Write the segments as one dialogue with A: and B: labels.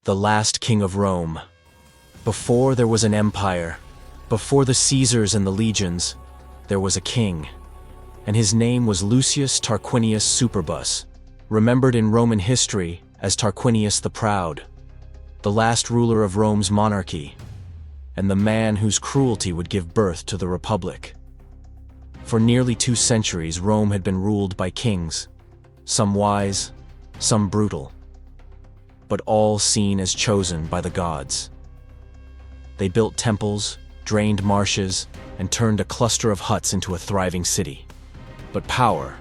A: the last king of Rome. Before there was an empire, before the Caesars and the legions, there was a king. And his name was Lucius Tarquinius Superbus, remembered in Roman history as Tarquinius the Proud, the last ruler of Rome's monarchy, and the man whose cruelty would give birth to the Republic. For nearly 2 centuries, Rome had been ruled by kings, some wise, some brutal, but all seen as chosen by the gods. They built temples, drained marshes, and turned a cluster of huts into a thriving city. But power,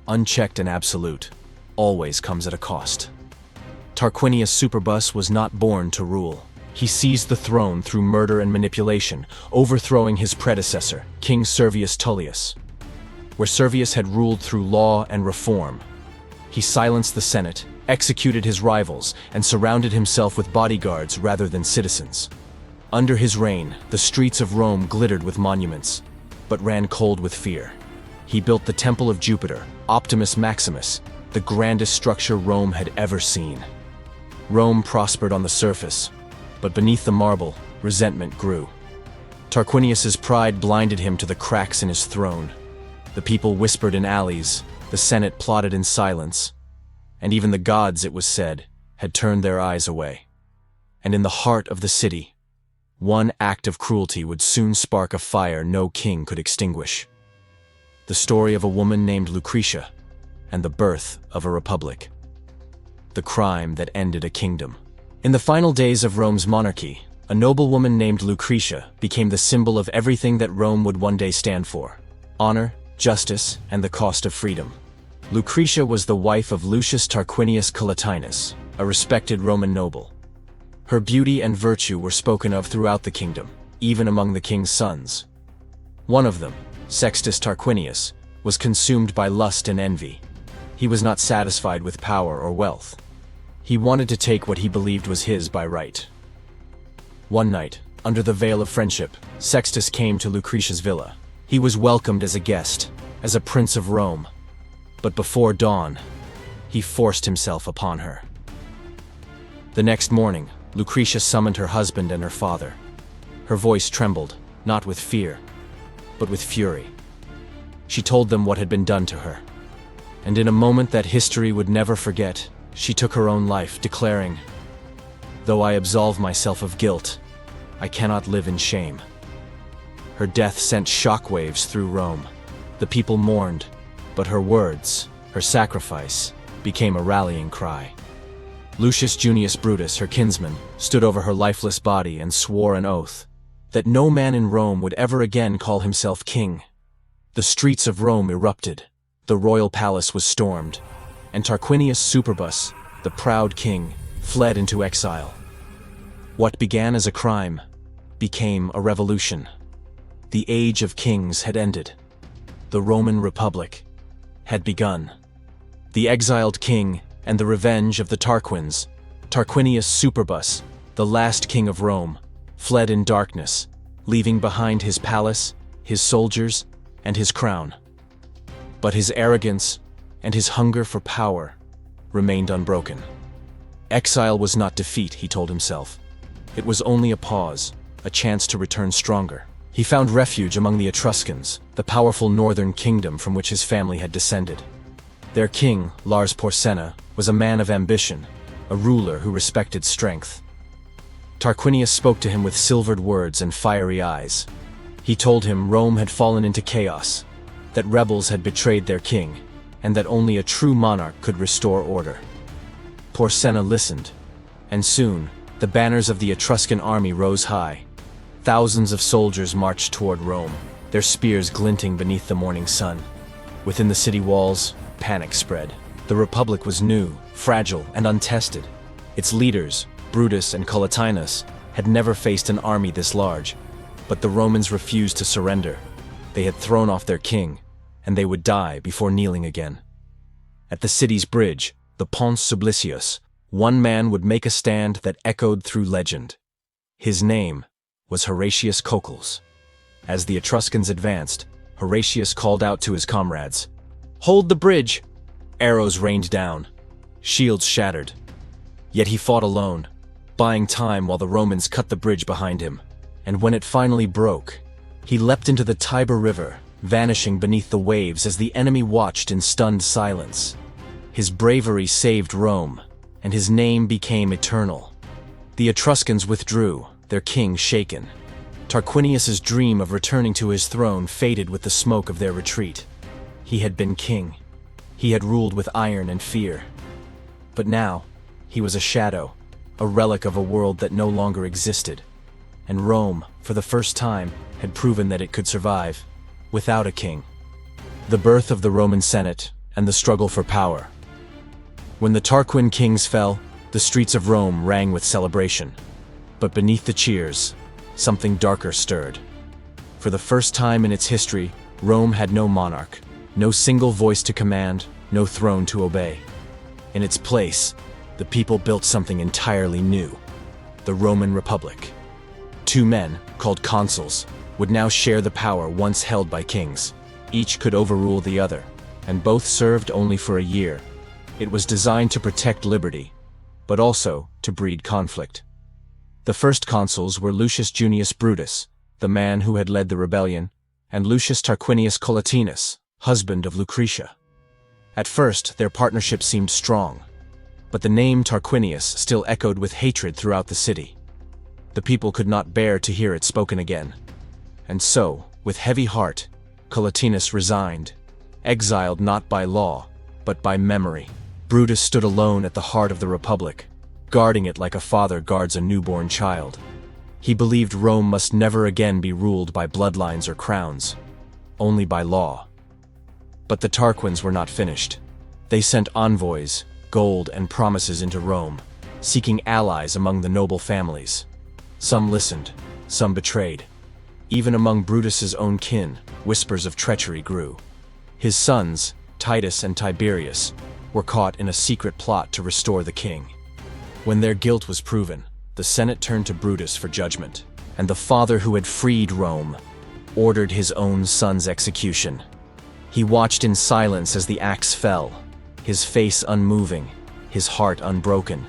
A: unchecked and absolute, always comes at a cost. Tarquinius Superbus was not born to rule. He seized the throne through murder and manipulation, overthrowing his predecessor, King Servius Tullius. Where Servius had ruled through law and reform, he silenced the Senate, executed his rivals, and surrounded himself with bodyguards rather than citizens. Under his reign, the streets of Rome glittered with monuments, but ran cold with fear. He built the Temple of Jupiter, Optimus Maximus, the grandest structure Rome had ever seen. Rome prospered on the surface, but beneath the marble, resentment grew. Tarquinius's pride blinded him to the cracks in his throne. The people whispered in alleys, the Senate plotted in silence, and even the gods, it was said, had turned their eyes away. And in the heart of the city, one act of cruelty would soon spark a fire no king could extinguish. The story of a woman named Lucretia and the birth of a republic. The crime that ended a kingdom. In the final days of Rome's monarchy, a noblewoman named Lucretia became the symbol of everything that Rome would one day stand for: honor, justice, and the cost of freedom. Lucretia was the wife of Lucius Tarquinius Superbus, a respected Roman noble. Her beauty and virtue were spoken of throughout the kingdom, even among the king's sons. One of them, Sextus Tarquinius, was consumed by lust and envy. He was not satisfied with power or wealth. He wanted to take what he believed was his by right. One night, under the veil of friendship, Sextus came to Lucretia's villa. He was welcomed as a guest, as a prince of Rome. But before dawn, he forced himself upon her. The next morning, Lucretia summoned her husband and her father. Her voice trembled, not with fear, but with fury. She told them what had been done to her. And in a moment that history would never forget, she took her own life, declaring, "Though I absolve myself of guilt, I cannot live in shame." Her death sent shockwaves through Rome. The people mourned, but her words, her sacrifice, became a rallying cry. Lucius Junius Brutus, her kinsman, stood over her lifeless body and swore an oath that no man in Rome would ever again call himself king. The streets of Rome erupted, the royal palace was stormed, and Tarquinius Superbus, the proud king, fled into exile. What began as a crime became a revolution. The age of kings had ended. The Roman Republic had begun. The exiled king and the revenge of the Tarquins, Tarquinius Superbus, the last king of Rome, fled in darkness, leaving behind his palace, his soldiers, and his crown. But his arrogance and his hunger for power remained unbroken. Exile was not defeat, he told himself. It was only a pause, a chance to return stronger. He found refuge among the Etruscans, the powerful northern kingdom from which his family had descended. Their king, Lars Porsena, was a man of ambition, a ruler who respected strength. Tarquinius spoke to him with silvered words and fiery eyes. He told him Rome had fallen into chaos, that rebels had betrayed their king, and that only a true monarch could restore order. Porsena listened, and soon the banners of the Etruscan army rose high. Thousands of soldiers marched toward Rome, their spears glinting beneath the morning sun. Within the city walls, panic spread. The Republic was new, fragile, and untested. Its leaders, Brutus and Collatinus, had never faced an army this large, but the Romans refused to surrender. They had thrown off their king, and they would die before kneeling again. At the city's bridge, the Pont Sublicius, one man would make a stand that echoed through legend. His name was Horatius Cocles. As the Etruscans advanced, Horatius called out to his comrades, "Hold the bridge!" Arrows rained down. Shields shattered. Yet he fought alone, buying time while the Romans cut the bridge behind him. And when it finally broke, he leapt into the Tiber River, vanishing beneath the waves as the enemy watched in stunned silence. His bravery saved Rome, and his name became eternal. The Etruscans withdrew, their king shaken. Tarquinius's dream of returning to his throne faded with the smoke of their retreat. He had been king. He had ruled with iron and fear. But now, he was a shadow, a relic of a world that no longer existed. And Rome, for the first time, had proven that it could survive without a king. The birth of the Roman Senate and the struggle for power. When the Tarquin kings fell, the streets of Rome rang with celebration. But beneath the cheers, something darker stirred. For the first time in its history, Rome had no monarch, no single voice to command, no throne to obey. In its place, the people built something entirely new: the Roman Republic. Two men, called consuls, would now share the power once held by kings. Each could overrule the other, and both served only for a year. It was designed to protect liberty, but also to breed conflict. The first consuls were Lucius Junius Brutus, the man who had led the rebellion, and Lucius Tarquinius Collatinus, husband of Lucretia. At first, their partnership seemed strong, but the name Tarquinius still echoed with hatred throughout the city. The people could not bear to hear it spoken again. And so, with heavy heart, Collatinus resigned, exiled not by law, but by memory. Brutus stood alone at the heart of the Republic, guarding it like a father guards a newborn child. He believed Rome must never again be ruled by bloodlines or crowns, only by law. But the Tarquins were not finished. They sent envoys, gold, and promises into Rome, seeking allies among the noble families. Some listened, some betrayed. Even among Brutus's own kin, whispers of treachery grew. His sons, Titus and Tiberius, were caught in a secret plot to restore the king. When their guilt was proven, the Senate turned to Brutus for judgment, and the father who had freed Rome ordered his own son's execution. He watched in silence as the axe fell, his face unmoving, his heart unbroken.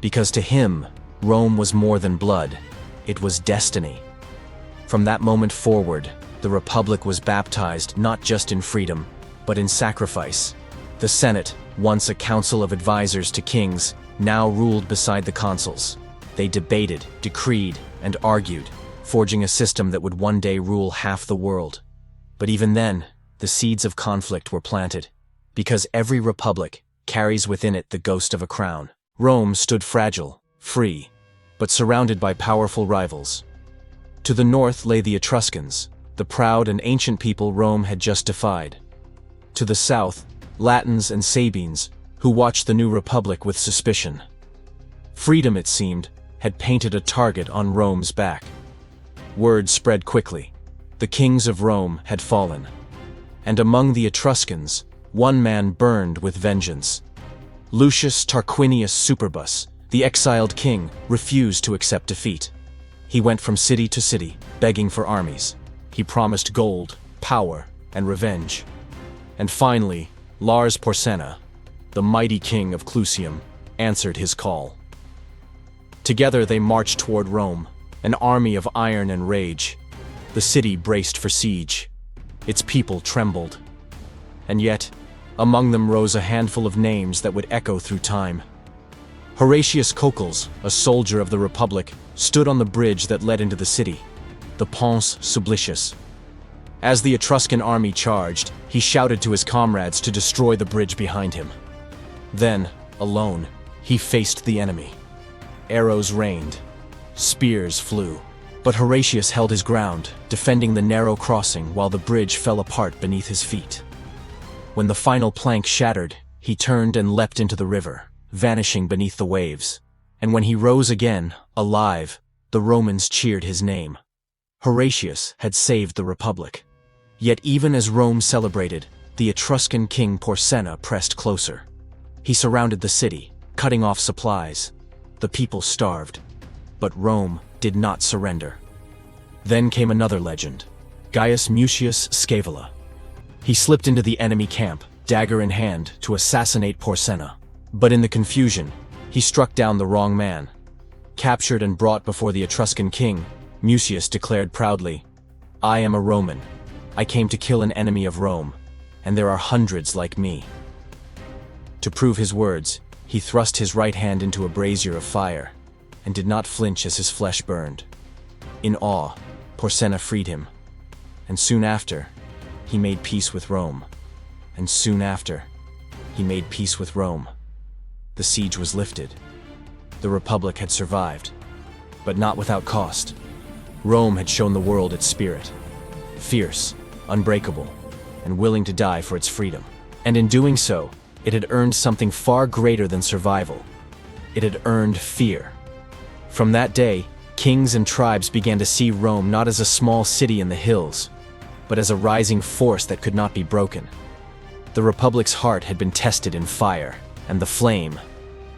A: Because to him, Rome was more than blood, it was destiny. From that moment forward, the Republic was baptized not just in freedom, but in sacrifice. The Senate, once a council of advisors to kings, now ruled beside the consuls. They debated, decreed, and argued, forging a system that would one day rule half the world. But even then, the seeds of conflict were planted, because every republic carries within it the ghost of a crown. Rome stood fragile, free, but surrounded by powerful rivals. To the north lay the Etruscans, the proud and ancient people Rome had just defied. To the south, Latins and Sabines, who watched the new republic with suspicion. Freedom, it seemed, had painted a target on Rome's back. Word spread quickly. The kings of Rome had fallen. And among the Etruscans, one man burned with vengeance. Lucius Tarquinius Superbus, the exiled king, refused to accept defeat. He went from city to city, begging for armies. He promised gold, power, and revenge. And finally, Lars Porsena, the mighty king of Clusium, answered his call. Together they marched toward Rome, an army of iron and rage. The city braced for siege. Its people trembled. And yet, among them rose a handful of names that would echo through time. Horatius Cocles, a soldier of the Republic, stood on the bridge that led into the city, the Pons Sublicius. As the Etruscan army charged, he shouted to his comrades to destroy the bridge behind him. Then, alone, he faced the enemy. Arrows rained, spears flew, but Horatius held his ground, defending the narrow crossing while the bridge fell apart beneath his feet. When the final plank shattered, he turned and leapt into the river, vanishing beneath the waves. And when he rose again, alive, the Romans cheered his name. Horatius had saved the Republic. Yet even as Rome celebrated, the Etruscan king Porsena pressed closer. He surrounded the city, cutting off supplies. The people starved, but Rome did not surrender. Then came another legend, Gaius Mucius Scaevola. He slipped into the enemy camp, dagger in hand, to assassinate Porsena. But in the confusion, he struck down the wrong man. Captured and brought before the Etruscan king, Lucius declared proudly, "I am a Roman. I came to kill an enemy of Rome, and there are hundreds like me." To prove his words, he thrust his right hand into a brazier of fire, and did not flinch as his flesh burned. In awe, Porsenna freed him, and soon after, he made peace with Rome. And soon after, he made peace with Rome. The siege was lifted. The Republic had survived, but not without cost. Rome had shown the world its spirit, fierce, unbreakable, and willing to die for its freedom. And in doing so, it had earned something far greater than survival. It had earned fear. From that day, kings and tribes began to see Rome not as a small city in the hills, but as a rising force that could not be broken. The Republic's heart had been tested in fire, and the flame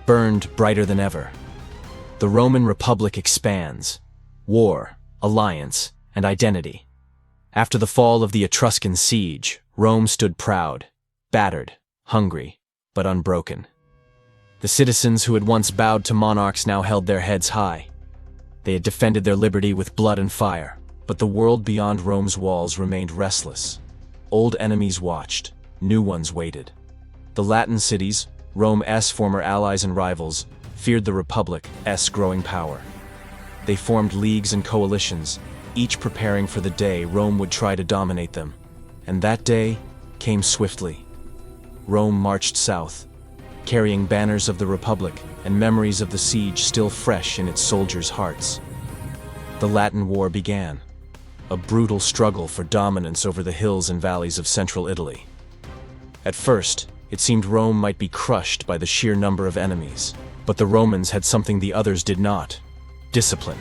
A: burned brighter than ever. The Roman Republic expands. War, alliance, and identity. After the fall of the Etruscan siege, Rome stood proud, battered, hungry, but unbroken. The citizens who had once bowed to monarchs now held their heads high. They had defended their liberty with blood and fire, but the world beyond Rome's walls remained restless. Old enemies watched, new ones waited. The Latin cities, Rome's former allies and rivals, feared the Republic's growing power. They formed leagues and coalitions, each preparing for the day Rome would try to dominate them. And that day came swiftly. Rome marched south, carrying banners of the Republic and memories of the siege still fresh in its soldiers' hearts. The Latin War began, a brutal struggle for dominance over the hills and valleys of central Italy. At first, it seemed Rome might be crushed by the sheer number of enemies, but the Romans had something the others did not: discipline.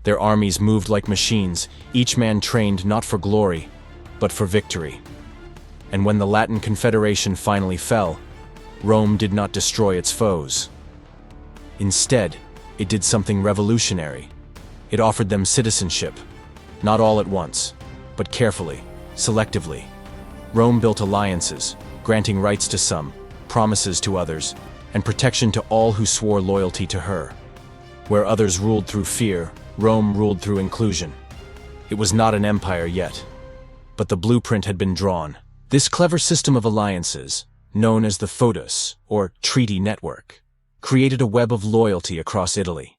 A: Their armies moved like machines, each man trained not for glory, but for victory. And when the Latin Confederation finally fell, Rome did not destroy its foes. Instead, it did something revolutionary. It offered them citizenship, not all at once, but carefully, selectively. Rome built alliances, granting rights to some, promises to others, and protection to all who swore loyalty to her. Where others ruled through fear, Rome ruled through inclusion. It was not an empire yet, but the blueprint had been drawn. This clever system of alliances, known as the Foedus, or treaty network, created a web of loyalty across Italy.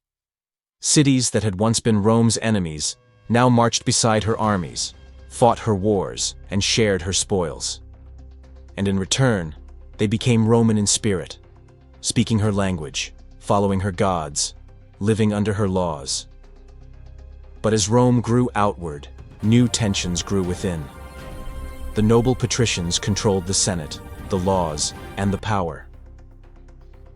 A: Cities that had once been Rome's enemies now marched beside her armies, fought her wars, and shared her spoils. And in return, they became Roman in spirit, speaking her language, following her gods, living under her laws. But as Rome grew outward, new tensions grew within. The noble patricians controlled the Senate, the laws, and the power.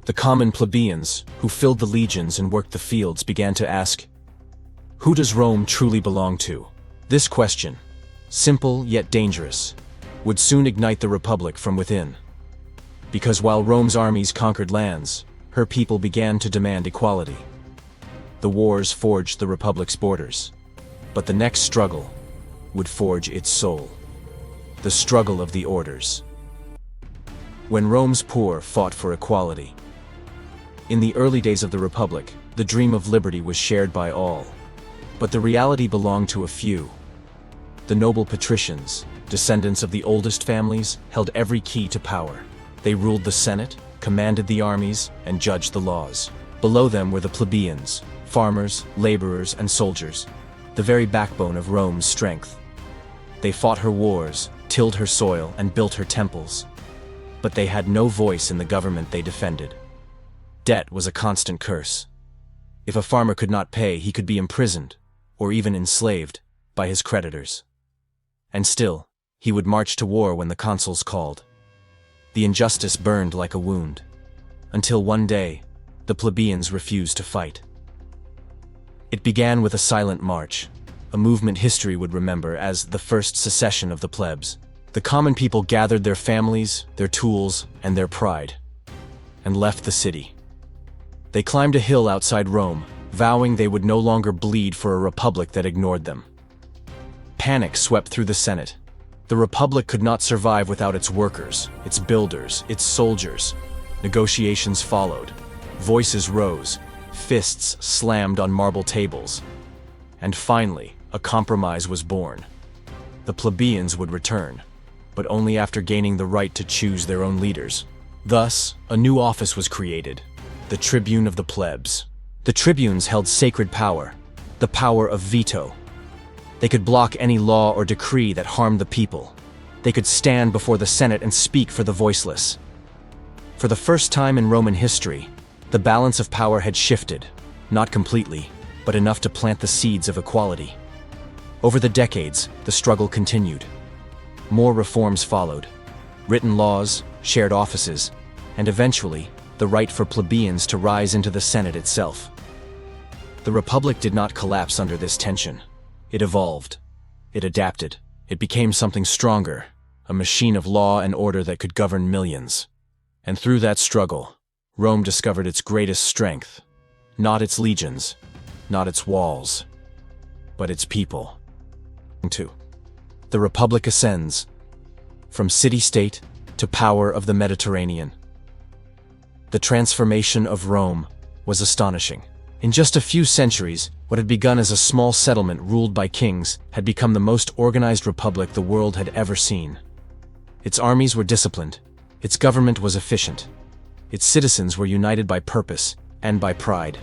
A: The common plebeians, who filled the legions and worked the fields, began to ask, who does Rome truly belong to? This question, simple yet dangerous, would soon ignite the Republic from within. Because while Rome's armies conquered lands, her people began to demand equality. The wars forged the Republic's borders, but the next struggle would forge its soul. The struggle of the orders. When Rome's poor fought for equality. In the early days of the Republic, the dream of liberty was shared by all, but the reality belonged to a few. The noble patricians, descendants of the oldest families, held every key to power. They ruled the Senate, commanded the armies, and judged the laws. Below them were the plebeians, farmers, laborers, and soldiers, the very backbone of Rome's strength. They fought her wars, tilled her soil, and built her temples. But they had no voice in the government they defended. Debt was a constant curse. If a farmer could not pay, he could be imprisoned, or even enslaved, by his creditors. And still, he would march to war when the consuls called. The injustice burned like a wound, until one day, the plebeians refused to fight. It began with a silent march, a movement history would remember as the first secession of the plebs. The common people gathered their families, their tools, and their pride, and left the city. They climbed a hill outside Rome, vowing they would no longer bleed for a republic that ignored them. Panic swept through the Senate. The Republic could not survive without its workers, its builders, its soldiers. Negotiations followed. Voices rose. fists slammed on marble tables. And finally, a compromise was born. The plebeians would return, but only after gaining the right to choose their own leaders. Thus, a new office was created, the tribune of the plebs. The tribunes held sacred power, the power of veto. They could block any law or decree that harmed the people. They could stand before the Senate and speak for the voiceless. For the first time in Roman history, the balance of power had shifted, not completely, but enough to plant the seeds of equality. Over the decades, the struggle continued. More reforms followed: written laws, shared offices, and eventually, the right for plebeians to rise into the Senate itself. The Republic did not collapse under this tension. It evolved. It adapted. It became something stronger, a machine of law and order that could govern millions. And through that struggle, Rome discovered its greatest strength. Not its legions, not its walls, but its people. 2. The Republic ascends, from city-state to power of the Mediterranean. The transformation of Rome was astonishing. In just a few centuries, what had begun as a small settlement ruled by kings had become the most organized republic the world had ever seen. Its armies were disciplined, its government was efficient, its citizens were united by purpose and by pride.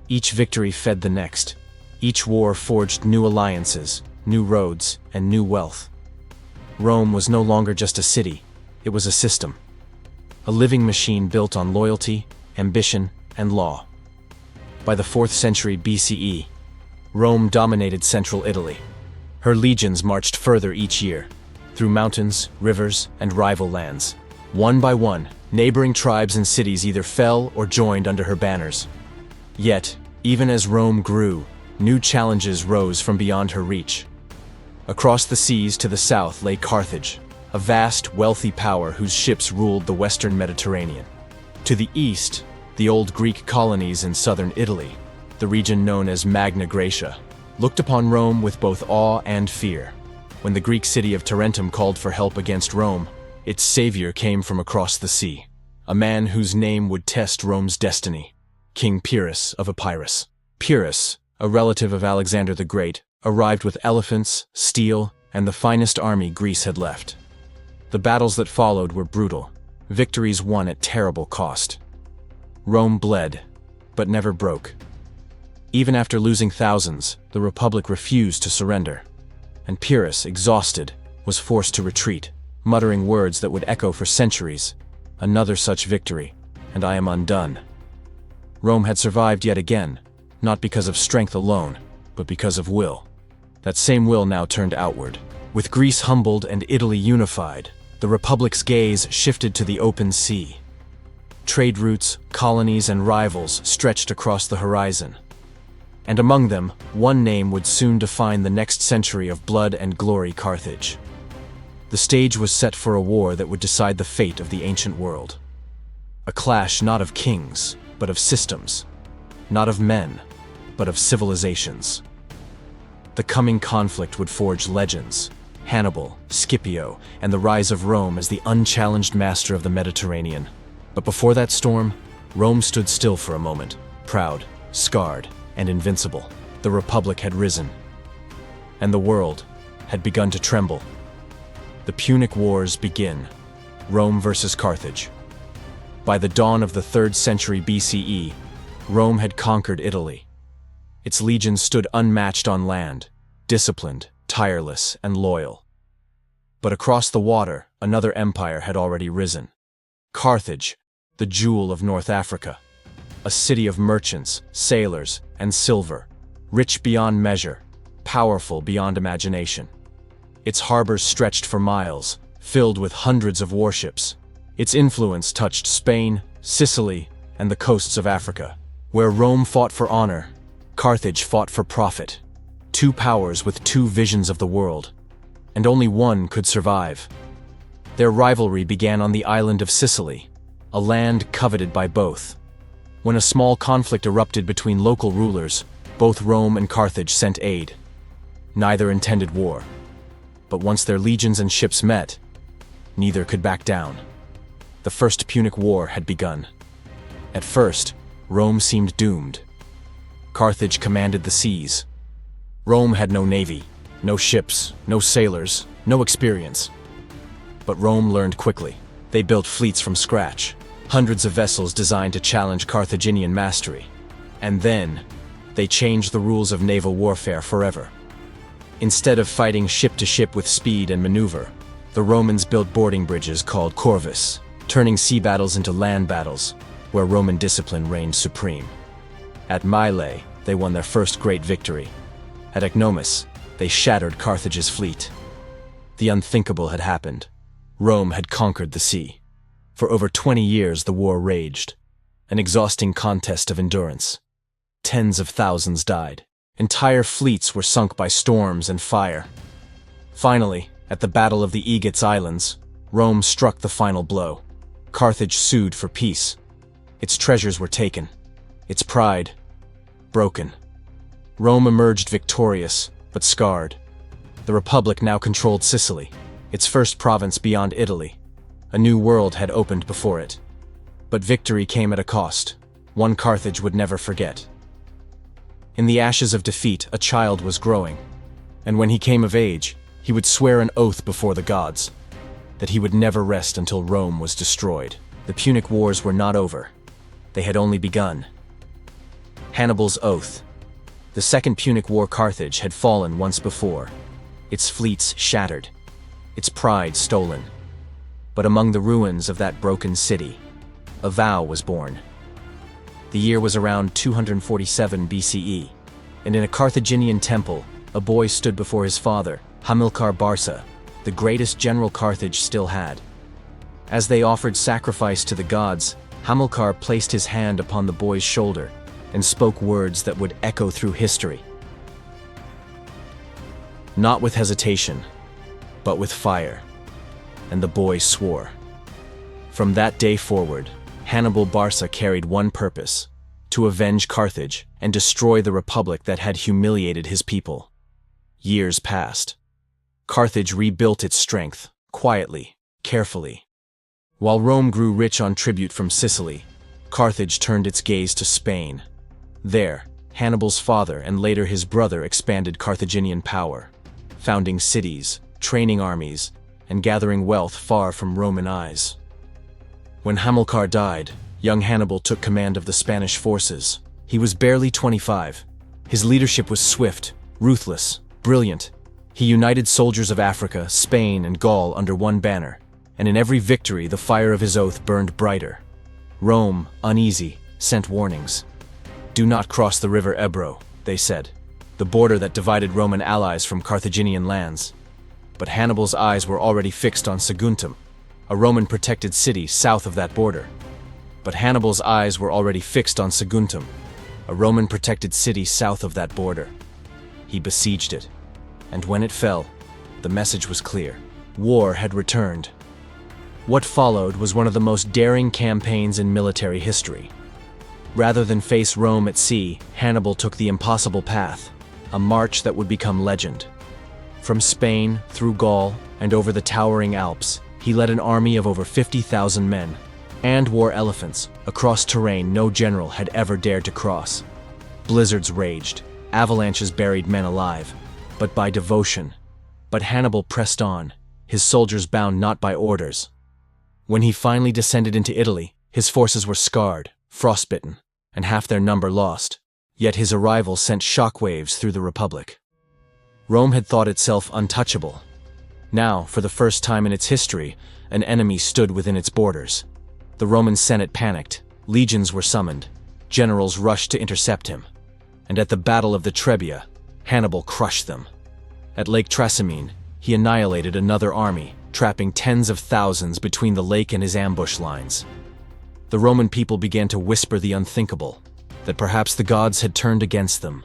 A: Each victory fed the next. Each war forged new alliances, new roads, and new wealth. Rome was no longer just a city, it was a system. A living machine built on loyalty, ambition, and law. By the 4th century BCE, Rome dominated central Italy. Her legions marched further each year, through mountains, rivers, and rival lands. One by one, neighboring tribes and cities either fell or joined under her banners. Yet, even as Rome grew, new challenges rose from beyond her reach. Across the seas to the south lay Carthage, a vast, wealthy power whose ships ruled the western Mediterranean. To the east, the old Greek colonies in southern Italy, the region known as Magna Graecia, looked upon Rome with both awe and fear. When the Greek city of Tarentum called for help against Rome, its savior came from across the sea, a man whose name would test Rome's destiny, King Pyrrhus of Epirus. Pyrrhus, a relative of Alexander the Great, arrived with elephants, steel, and the finest army Greece had left. The battles that followed were brutal, victories won at terrible cost. Rome bled, but never broke. Even after losing thousands, the Republic refused to surrender, and Pyrrhus, exhausted, was forced to retreat, muttering words that would echo for centuries. Another such victory, and I am undone. Rome had survived yet again, not because of strength alone, but because of will. That same will now turned outward. With Greece humbled and Italy unified, the Republic's gaze shifted to the open sea. Trade routes, colonies, and rivals stretched across the horizon. And among them, one name would soon define the next century of blood and glory: Carthage. The stage was set for a war that would decide the fate of the ancient world. A clash not of kings, but of systems. Not of men, but of civilizations. The coming conflict would forge legends: Hannibal, Scipio, and the rise of Rome as the unchallenged master of the Mediterranean. But before that storm, Rome stood still for a moment, proud, scarred, and invincible. The Republic had risen, and the world had begun to tremble. The Punic Wars begin, Rome versus Carthage. By the dawn of the 3rd century BCE, Rome had conquered Italy. Its legions stood unmatched on land, disciplined, tireless, and loyal. But across the water, another empire had already risen. Carthage, the jewel of North Africa. A city of merchants, sailors, and silver, rich beyond measure, powerful beyond imagination. Its harbors stretched for miles, filled with hundreds of warships. Its influence touched Spain, Sicily, and the coasts of Africa. Where Rome fought for honor, Carthage fought for profit. Two powers with two visions of the world, and only one could survive. Their rivalry began on the island of Sicily, a land coveted by both. When a small conflict erupted between local rulers, both Rome and Carthage sent aid. Neither intended war, but once their legions and ships met, neither could back down. The First Punic War had begun. At first, Rome seemed doomed. Carthage commanded the seas. Rome had no navy, no ships, no sailors, no experience. But Rome learned quickly. They built fleets from scratch, hundreds of vessels designed to challenge Carthaginian mastery. And then, they changed the rules of naval warfare forever. Instead of fighting ship to ship with speed and maneuver, the Romans built boarding bridges called corvus, turning sea battles into land battles, where Roman discipline reigned supreme. At Mylae, they won their first great victory. At Ecnomus, they shattered Carthage's fleet. The unthinkable had happened. Rome had conquered the sea. For over 20 years, the war raged, an exhausting contest of endurance. Tens of thousands died. Entire fleets were sunk by storms and fire. Finally, at the Battle of the Aegates Islands, Rome struck the final blow. Carthage sued for peace. Its treasures were taken. Its pride, broken. Rome emerged victorious, but scarred. The Republic now controlled Sicily, its first province beyond Italy. A new world had opened before it. But victory came at a cost, one Carthage would never forget. In the ashes of defeat, a child was growing, and when he came of age, he would swear an oath before the gods, that he would never rest until Rome was destroyed. The Punic Wars were not over. They had only begun. Hannibal's oath. The Second Punic War. Carthage had fallen once before, its fleets shattered, its pride stolen. But among the ruins of that broken city, a vow was born. The year was around 247 BCE, and in a Carthaginian temple, a boy stood before his father, Hamilcar Barca, the greatest general Carthage still had. As they offered sacrifice to the gods, Hamilcar placed his hand upon the boy's shoulder and spoke words that would echo through history. Not with hesitation, but with fire, and the boy swore. From that day forward, Hannibal Barca carried one purpose: to avenge Carthage and destroy the republic that had humiliated his people. Years passed. Carthage rebuilt its strength, quietly, carefully. While Rome grew rich on tribute from Sicily, Carthage turned its gaze to Spain. There, Hannibal's father and later his brother expanded Carthaginian power, founding cities, training armies, and gathering wealth far from Roman eyes. When Hamilcar died, young Hannibal took command of the Spanish forces. He was barely 25. His leadership was swift, ruthless, brilliant. He united soldiers of Africa, Spain, and Gaul under one banner, and in every victory the fire of his oath burned brighter. Rome, uneasy, sent warnings. "Do not cross the river Ebro," they said, the border that divided Roman allies from Carthaginian lands. But Hannibal's eyes were already fixed on Saguntum, a Roman-protected city south of that border. But Hannibal's eyes were already fixed on Saguntum, a Roman-protected city south of that border. He besieged it, and when it fell, the message was clear. War had returned. What followed was one of the most daring campaigns in military history. Rather than face Rome at sea, Hannibal took the impossible path, a march that would become legend. From Spain, through Gaul, and over the towering Alps, he led an army of over 50,000 men, and wore elephants across terrain no general had ever dared to cross. Blizzards raged, avalanches buried men alive, but by devotion. But Hannibal pressed on, his soldiers bound not by orders. When he finally descended into Italy, his forces were scarred, frostbitten, and half their number lost. Yet his arrival sent shockwaves through the Republic. Rome had thought itself untouchable. Now, for the first time in its history, an enemy stood within its borders. The Roman Senate panicked, legions were summoned, generals rushed to intercept him. And at the Battle of the Trebia, Hannibal crushed them. At Lake Trasimene, he annihilated another army, trapping tens of thousands between the lake and his ambush lines. The Roman people began to whisper the unthinkable, that perhaps the gods had turned against them.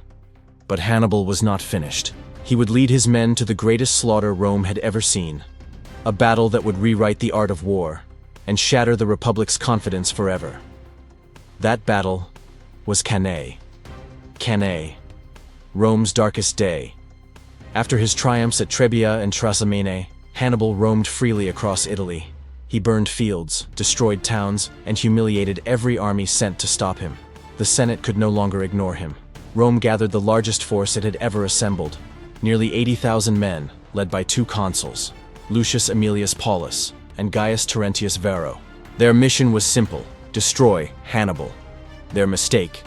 A: But Hannibal was not finished. He would lead his men to the greatest slaughter Rome had ever seen, a battle that would rewrite the art of war and shatter the Republic's confidence forever. That battle was Cannae. Cannae, Rome's darkest day. After his triumphs at Trebia and Trasimene, Hannibal roamed freely across Italy. He burned fields, destroyed towns, and humiliated every army sent to stop him. The Senate could no longer ignore him. Rome gathered the largest force it had ever assembled, nearly 80,000 men, led by two consuls, Lucius Aemilius Paulus and Gaius Terentius Varro. Their mission was simple: destroy Hannibal. Their mistake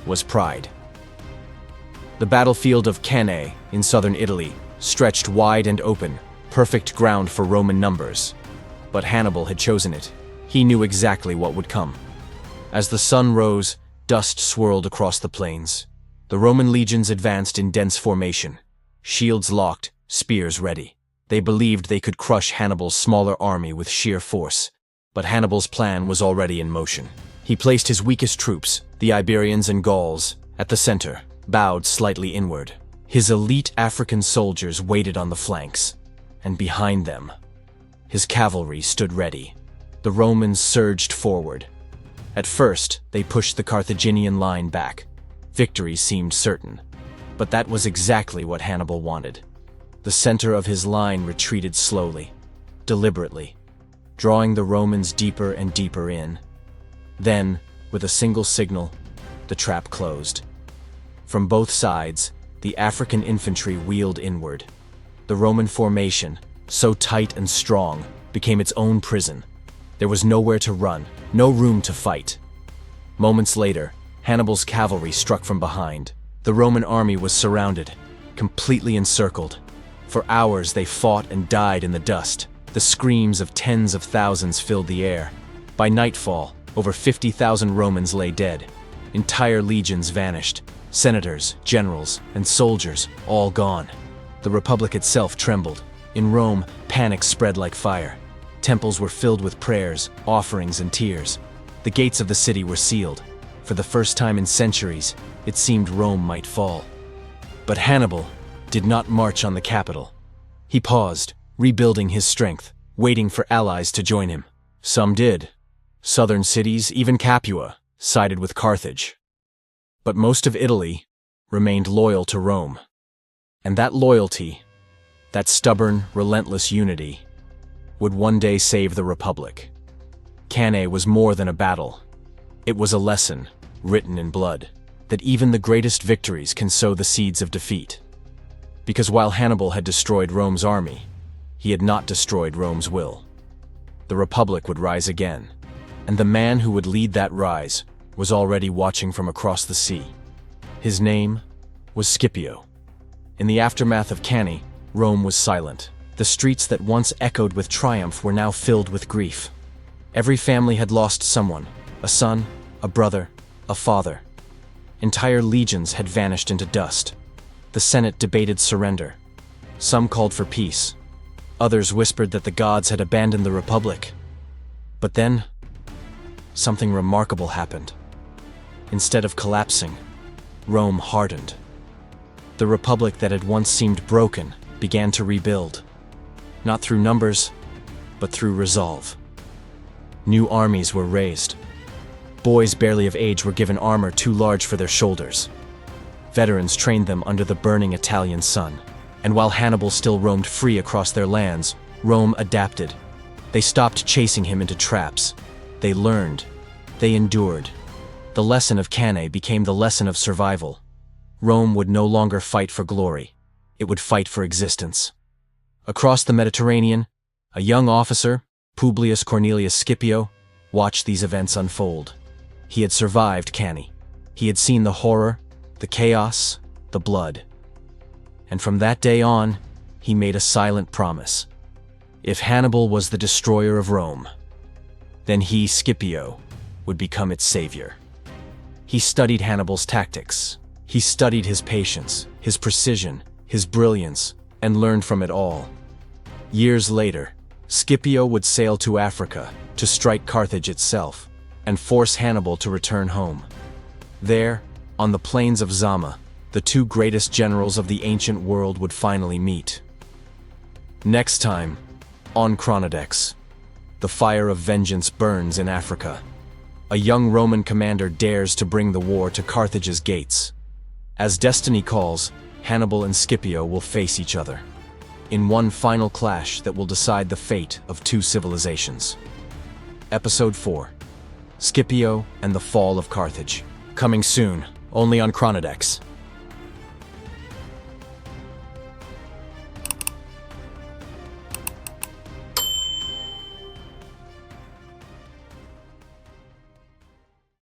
A: was pride. The battlefield of Cannae in southern Italy stretched wide and open, perfect ground for Roman numbers. But Hannibal had chosen it. He knew exactly what would come. As the sun rose, dust swirled across the plains. The Roman legions advanced in dense formation, shields locked, spears ready. They believed they could crush Hannibal's smaller army with sheer force. But Hannibal's plan was already in motion. He placed his weakest troops, the Iberians and Gauls, at the center, bowed slightly inward. His elite African soldiers waited on the flanks, and behind them, his cavalry stood ready. The Romans surged forward. At first, they pushed the Carthaginian line back. Victory seemed certain, but that was exactly what Hannibal wanted. The center of his line retreated slowly, deliberately, drawing the Romans deeper and deeper in. Then, with a single signal, the trap closed. From both sides, the African infantry wheeled inward. The Roman formation, so tight and strong, became its own prison. There was nowhere to run, no room to fight. Moments later, Hannibal's cavalry struck from behind. The Roman army was surrounded, completely encircled. For hours they fought and died in the dust. The screams of tens of thousands filled the air. By nightfall, over 50,000 Romans lay dead. Entire legions vanished. Senators, generals, and soldiers, all gone. The Republic itself trembled. In Rome, panic spread like fire. Temples were filled with prayers, offerings, and tears. The gates of the city were sealed. For the first time in centuries, it seemed Rome might fall. But Hannibal did not march on the capital. He paused, rebuilding his strength, waiting for allies to join him. Some did. Southern cities, even Capua, sided with Carthage. But most of Italy remained loyal to Rome. And that loyalty, that stubborn, relentless unity, would one day save the Republic. Cannae was more than a battle. It was a lesson, written in blood, that even the greatest victories can sow the seeds of defeat. Because while Hannibal had destroyed Rome's army, he had not destroyed Rome's will. The Republic would rise again, and the man who would lead that rise was already watching from across the sea. His name was Scipio. In the aftermath of Cannae, Rome was silent. The streets that once echoed with triumph were now filled with grief. Every family had lost someone, a son, a brother, a father. Entire legions had vanished into dust. The Senate debated surrender. Some called for peace. Others whispered that the gods had abandoned the Republic. But then, something remarkable happened. Instead of collapsing, Rome hardened. The Republic that had once seemed broken began to rebuild. Not through numbers, but through resolve. New armies were raised. Boys barely of age were given armor too large for their shoulders. Veterans trained them under the burning Italian sun. And while Hannibal still roamed free across their lands, Rome adapted. They stopped chasing him into traps. They learned. They endured. The lesson of Cannae became the lesson of survival. Rome would no longer fight for glory. It would fight for existence. Across the Mediterranean, a young officer, Publius Cornelius Scipio, watched these events unfold. He had survived Cannae. He had seen the horror, the chaos, the blood. And from that day on, he made a silent promise. If Hannibal was the destroyer of Rome, then he, Scipio, would become its savior. He studied Hannibal's tactics. He studied his patience, his precision, his brilliance, and learned from it all. Years later, Scipio would sail to Africa to strike Carthage itself and force Hannibal to return home. There, on the plains of Zama, the two greatest generals of the ancient world would finally meet. Next time, on Chronidex, the fire of vengeance burns in Africa. A young Roman commander dares to bring the war to Carthage's gates. As destiny calls, Hannibal and Scipio will face each other in one final clash that will decide the fate of two civilizations. Episode 4: Scipio and the Fall of Carthage. Coming soon, only on Chronidex.